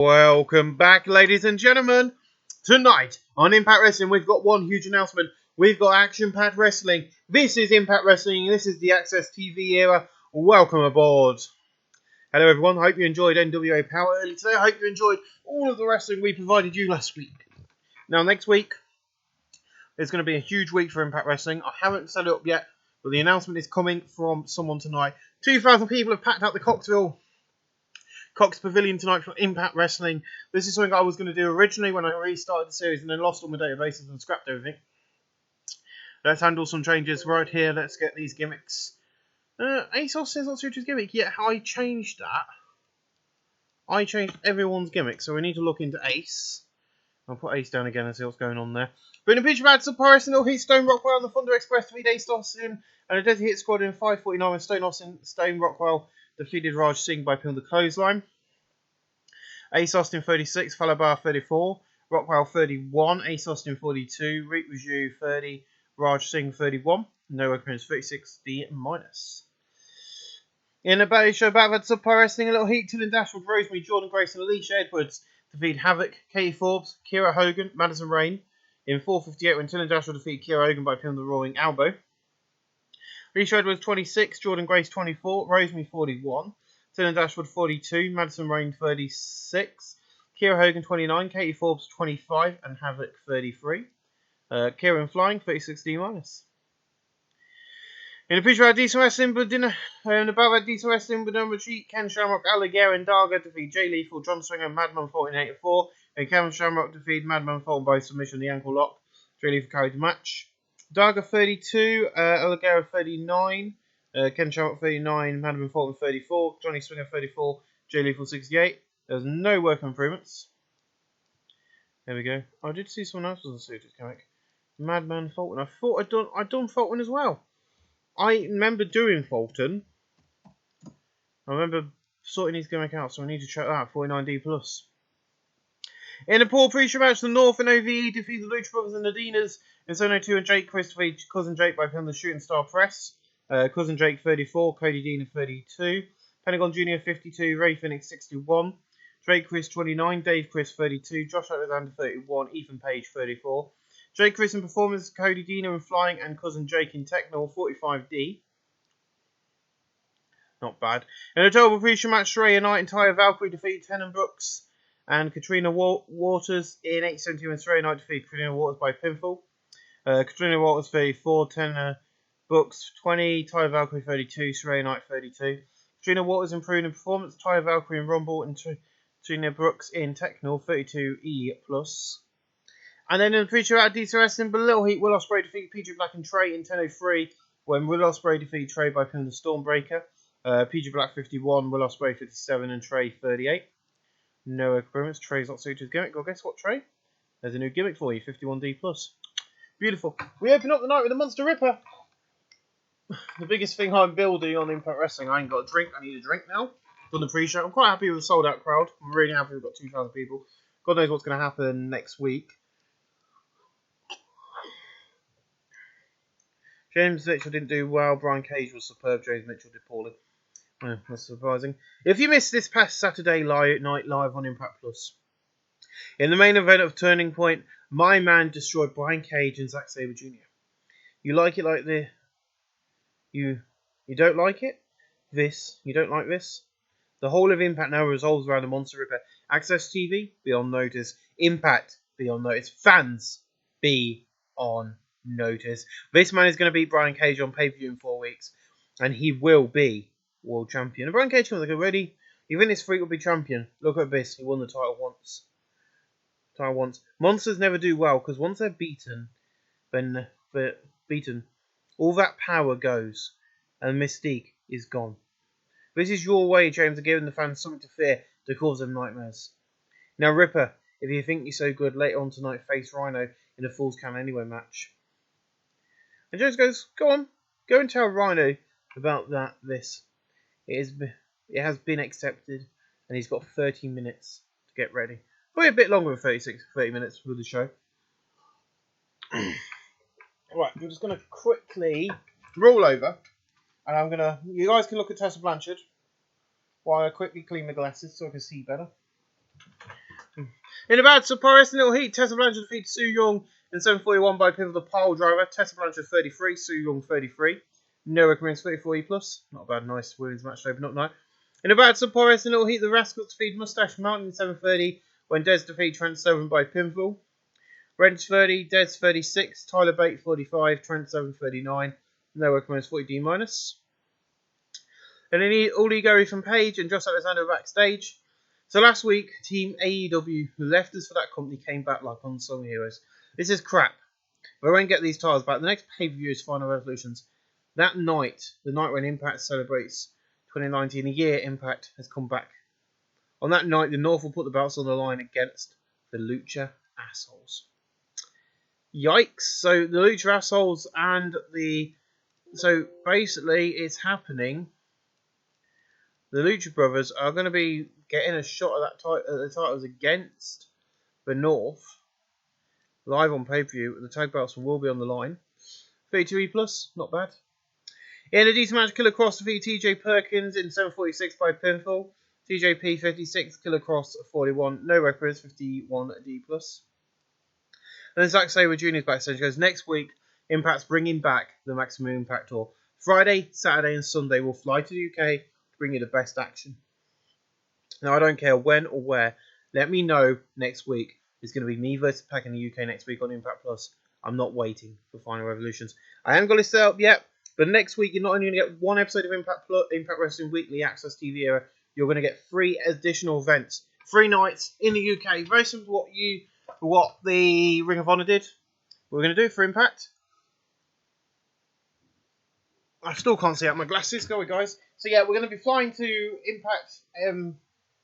Welcome back, ladies and gentlemen. Tonight on Impact Wrestling, we've got one huge announcement. We've got action-packed wrestling. This is Impact Wrestling. This is the Access TV era. Welcome aboard. Hello, everyone. I hope you enjoyed NWA Power early today. I hope you enjoyed all of the wrestling we provided you last week. Now, next week, it's going to be a huge week for Impact Wrestling. I haven't set it up yet, but the announcement is coming from someone tonight. 2,000 people have packed out the Cox Pavilion tonight for Impact Wrestling. This is something I was going to do originally when I restarted the series and then lost all my databases and scrapped everything. Let's handle some changes right here. Let's get these gimmicks. ASOS says not suited gimmick. Yeah, I changed that. I changed everyone's gimmick, so we need to look into Ace. I'll put Ace down again and see what's going on there. But in a picture of Ad Supply Wrestling, it'll hit Stone Rockwell and the Thunder Express to beat Ace Austin, and a Desert Hit Squad in 5:49 when Stone Rockwell defeated Raj Singh by pinning the clothesline. Ace Austin 36, Falabar 34, Rockwell 31, Ace Austin 42, Rick Raju 30, Raj Singh 31, no opponents 36 D-. In a battle show battle at Supply Wrestling, a little heat, Tilden Dashwood, Rosemary, Jordan Grace and Alicia Edwards defeat Havoc, Katie Forbes, Kira Hogan, Madison Rain in 4:58 when Tilden Dashwood defeated Kira Hogan by pinning the roaring elbow. Alicia Edwards 26, Jordan Grace 24, Rosemary 41, Tilden Dashwood 42, Madison Rain 36, Kira Hogan 29, Katie Forbes 25, and Havoc 33. Kieran Flying 36 D-. In a picture of Decent Wrestling, but dinner and above at Decent Wrestling, but number cheat, Ken Shamrock, Alligator, and Darga defeat Jay Lethal, John Swinger, Madman Fulton 8-4, and Kevin Shamrock defeat Madman Fulton by submission, the ankle lock. Jay Lethal carried the match. Darga 32, Alligator 39, Ken Shamrock 39, Madman Fulton 34, Johnny Swinger 34, Jay Lethal 68. There's no work improvements. There we go. I did see someone else was a suited comic. Madman Fulton. I thought I'd done Fulton as well. I remember doing Fulton. I remember sorting his gimmick out, so I need to check that. 49D+. In a poor pre-show match, the North and OVE defeat the Lucha Brothers and Nadinas. In 702 and Jake Chris defeat Cousin Jake by pinning the Shooting Star Press. Cousin Jake 34, Cody Dean 32, Pentagon Jr. 52, Ray Phoenix 61, Drake Chris 29, Dave Chris 32, Josh Alexander 31, Ethan Page 34. Jake Chris in performance, Cody Dino in flying, and Cousin Jake in techno 45D. Not bad. In a terrible pre-show match, Shrey Knight and Tyre Valkyrie defeat Tenon Brooks and Katrina Waters in 8:72 and Shrey Knight defeat Katrina Waters by pinfall. Katrina Waters 34, Tenon Brooks 20, Tyre Valkyrie 32, Shrey Knight 32. Katrina Waters improved in performance, Tyre Valkyrie in Rumble, and Katrina Brooks in techno 32E+. And then in the pre-show at DC Wrestling, but Little Heat, Will Ospreay defeat PJ Black and Trey in 10:03 when Will Ospreay defeated Trey by pinning the Stormbreaker. PJ Black 51, Will Ospreay 57, and Trey 38. No improvements. Trey's not suited to his gimmick. Well, guess what, Trey? There's a new gimmick for you, 51D+. Beautiful. We open up the night with a Monster Ripper. The biggest thing I'm building on Impact Wrestling. I ain't got a drink. I need a drink now. Done the pre-show. I'm quite happy with the sold-out crowd. I'm really happy we've got 2,000 people. God knows what's going to happen next week. James Mitchell didn't do well. Brian Cage was superb. James Mitchell did poorly. That's surprising. If you missed this past Saturday night live on Impact Plus, in the main event of Turning Point, my man destroyed Brian Cage and Zack Sabre Jr. You like it like this? You don't like it? This? You don't like this? The whole of Impact now revolves around the Monster Ripper. Access TV, be on notice. Impact, be on notice. Fans, be on notice. This man is going to beat Brian Cage on pay-per-view in 4 weeks, and he will be world champion. And Brian Cage comes like, ready? You think this freak will be champion? Look at this. He won the title once. Monsters never do well, because once they're beaten, then they're beaten, all that power goes, and mystique is gone. This is your way, James, of giving the fans something to fear to cause them nightmares. Now, Ripper, if you think you're so good, later on tonight, face Rhino in a Falls Count Anywhere match. And James goes, go on, go and tell Rhino about this. It has been accepted, and he's got 30 minutes to get ready. Probably a bit longer than 30 minutes for the show. Right, we're just going to quickly roll over, and you guys can look at Tessa Blanchard while I quickly clean my glasses so I can see better. In about surprise little heat, Tessa Blanchard defeated Su Yung in 7:41 by pin of the pole driver. Tessa Blanchard 33, Su Yung 33. No recommends 34E plus. Not a bad, nice women's match open up night. In about surprise little heat, the Rascals defeated Mustache Mountain in 7:30 when Des defeated Trent Seven by pinfall. Wrench 30, Des 36, Tyler Bate 45, Trent 7 39. No recommends 40D minus. And then all ego Ethan Page and Josh Alexander backstage. So last week, Team AEW, who left us for that company, came back like unsung heroes. This is crap. We won't get these titles back. The next pay-per-view is Final Revolutions. That night, the night when Impact celebrates 2019, a year Impact has come back. On that night, the North will put the belts on the line against the Lucha Assholes. Yikes. So the Lucha Assholes and the... So basically, it's happening. The Lucha Brothers are going to be getting a shot at the titles against the North live on pay-per-view. The tag belts will be on the line. 32E plus, not bad. In a decent match, Killer Cross defeated TJ Perkins in 7:46 by pinfall. TJP 56, Killer Cross 41, no reference 51D plus. And then Zack Sabre Jr. is backstage. Goes, next week, Impact's bringing back the Maximum Impact Tour. Friday, Saturday, and Sunday we'll fly to the UK. Bring you the best action. Now, I don't care when or where. Let me know next week. It's going to be me versus Pac in the UK next week on Impact Plus. I'm not waiting for Final Revolutions. I haven't got it set up yet, but next week you're not only going to get one episode of Impact Wrestling Weekly Access TV era, you're going to get 3 additional events. 3 nights in the UK. Very similar to what the Ring of Honor did. We're going to do it for Impact. I still can't see out my glasses. Go on, guys. So yeah, we're going to be flying to Impact.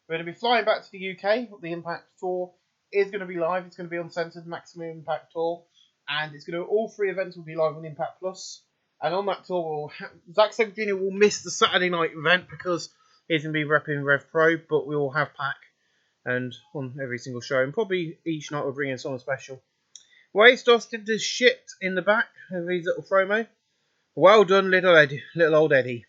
We're going to be flying back to the UK. The Impact Tour is going to be live. It's going to be uncensored Maximum Impact Tour, and it's going to all 3 events will be live on Impact Plus. And on that tour, Zack Sabre Jr. will miss the Saturday night event because he's going to be repping Rev Pro, but we will have Pac and on every single show, and probably each night we'll bring in someone special. Wade Stoss did this shit in the back of his little promo. Well done, little old Eddie.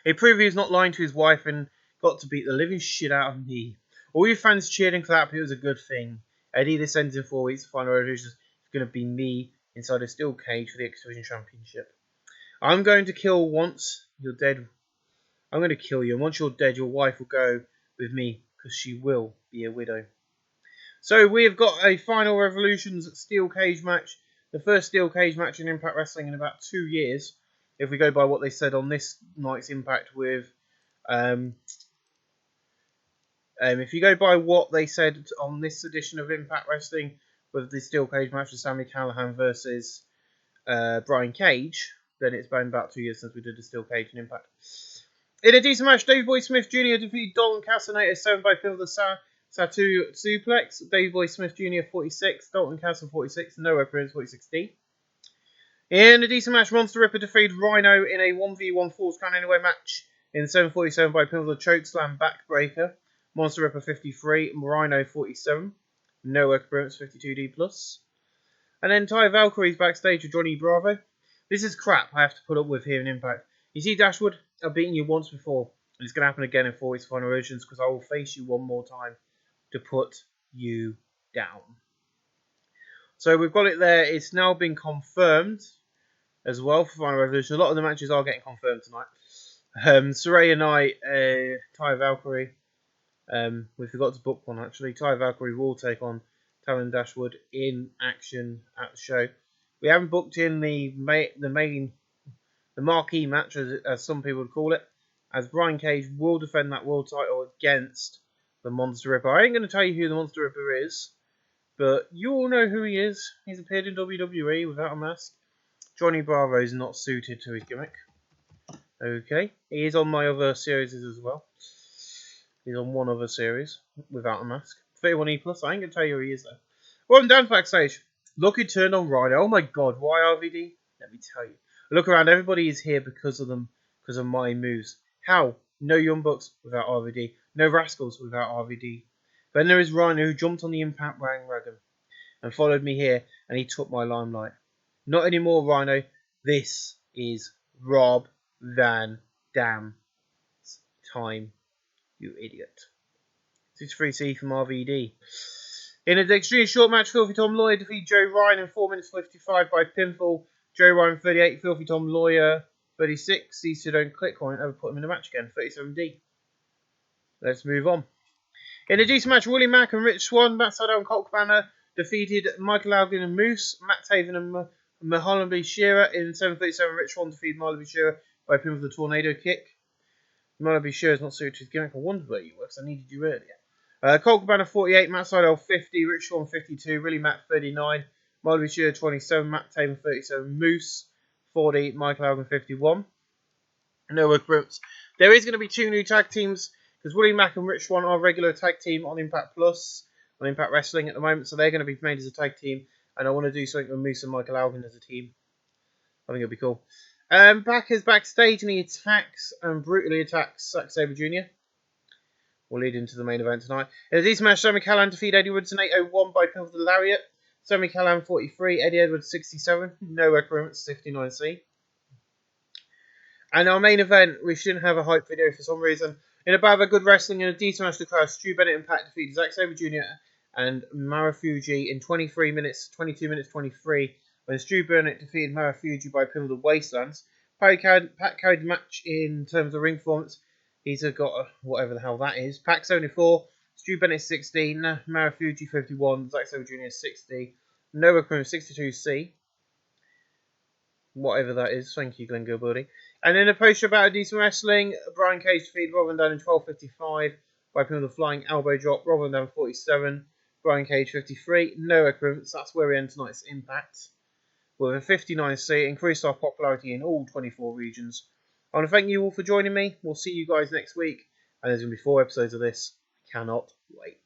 He proved he was not lying to his wife and got to beat the living shit out of me. All you fans cheered and clapped. It was a good thing. Eddie, this ends in 4 weeks. The Final Revolution is going to be me inside a steel cage for the X Division Championship. I'm going to kill once you're dead. I'm going to kill you. And once you're dead, your wife will go with me because she will be a widow. So we have got a Final Revolutions steel cage match. The first steel cage match in Impact Wrestling in about 2 years, if we go by what they said on this night's Impact with, if you go by what they said on this edition of Impact Wrestling with the steel cage match with Sami Callihan versus Brian Cage, then it's been about 2 years since we did the steel cage in Impact. In a decent match, Davey Boy Smith Jr. defeated Dalton Castle 7 by pin of the Satu Suplex. Davey Boy Smith Jr. 46, Dalton Castle 46, no appearance 46D. In a decent match, Monster Ripper defeated Rhino in a 1v1 Falls Count Anywhere match in 7:47 by pin of the Chokeslam Backbreaker. Monster Ripper 53, Rhino 47, no appearance 52D plus. And then Ty Valkyrie's backstage with Johnny Bravo. This is crap I have to put up with here in Impact. You see, Dashwood, I've beaten you once before, and it's going to happen again in 4 weeks Final Revolutions because I will face you one more time to put you down. So we've got it there. It's now been confirmed as well for Final Revolution. A lot of the matches are getting confirmed tonight. Saraya Knight, Ty Valkyrie. We forgot to book one actually. Ty Valkyrie will take on Talon Dashwood in action at the show. We haven't booked in the marquee match, as some people would call it, as Brian Cage will defend that world title against the Monster Ripper. I ain't going to tell you who the Monster Ripper is, but you all know who he is. He's appeared in WWE without a mask. Johnny Bravo is not suited to his gimmick. Okay, he is on my other series as well. He's on one other series without a mask. 31E plus. I ain't going to tell you who he is though. Well, I'm down backstage. Lucky turned on Rhino. Oh my god, why RVD? Let me tell you. Look around, everybody is here because of them, because of my moves. How? No Young Bucks without RVD. No Rascals without RVD. Then there is Rhino, who jumped on the Impact bandwagon and followed me here, and he took my limelight. Not anymore, Rhino. This is Rob Van Dam's time, you idiot. 63C from RVD. In an extremely short match, Filthy Tom Lawyer defeated Joe Ryan in 4 minutes 55 by pinfall. Joe Ryan 38, Filthy Tom Lawyer 36. These two don't click on it, ever put them in the match again. 37D. Let's move on. In a decent match, Willie Mack and Rich Swann, Matt Sydal and Colt Cabana defeated Michael Alvin and Moose, Matt Taven and Mahalan Shearer in 7:37. Rich Swann defeated Marlon Shearer by a pin with a tornado kick. Marlon Shearer is not suited to his gimmick. I wondered where you were because I needed you earlier. Colt Cabana 48, Matt Sydal 50, Rich Swann 52, Willie Mack 39, Marlon Shearer 27, Matt Taven 37, Moose 40, Michael Alvin 51. No recruits. There is going to be 2 new tag teams. Because Willie Mack and Rich Swann are a regular tag team on Impact Plus, on Impact Wrestling at the moment, so they're going to be made as a tag team. And I want to do something with Moose and Michael Alvin as a team. I think it'll be cool. Back is backstage and he attacks and brutally attacks Zack Sabre Jr. We'll lead into the main event tonight. In a decent match, Sammy Callan defeated Eddie Edwards in 8:01 by pin with the lariat. Sammy Callan 43, Eddie Edwards 67. No recruitments, 59C. And our main event, we shouldn't have a hype video for some reason. In a bout of good wrestling and a decent match to crowd, Stu Bennett and Pac defeated Zack Sabre Jr. and Marufuji in 22 minutes 23, when Stu Bennett defeated Marufuji by pin of the Wastelands. Pac carried the match in terms of ring performance. He's got whatever the hell that is. Pac's only 4, Stu Bennett 16, Marufuji 51, Zack Sabre Jr. 60, Noah Krum 62C. Whatever that is. Thank you, Glenn Gilberty. And in a poster about a decent wrestling, Brian Cage defeated Rob Van Dam in 12:55 by pin with a flying elbow drop. Rob Van Dam 47, Brian Cage 53. No recruitments. That's where we end tonight's Impact. With a 59C, increased our popularity in all 24 regions. I want to thank you all for joining me. We'll see you guys next week. And there's going to be 4 episodes of this. I cannot wait.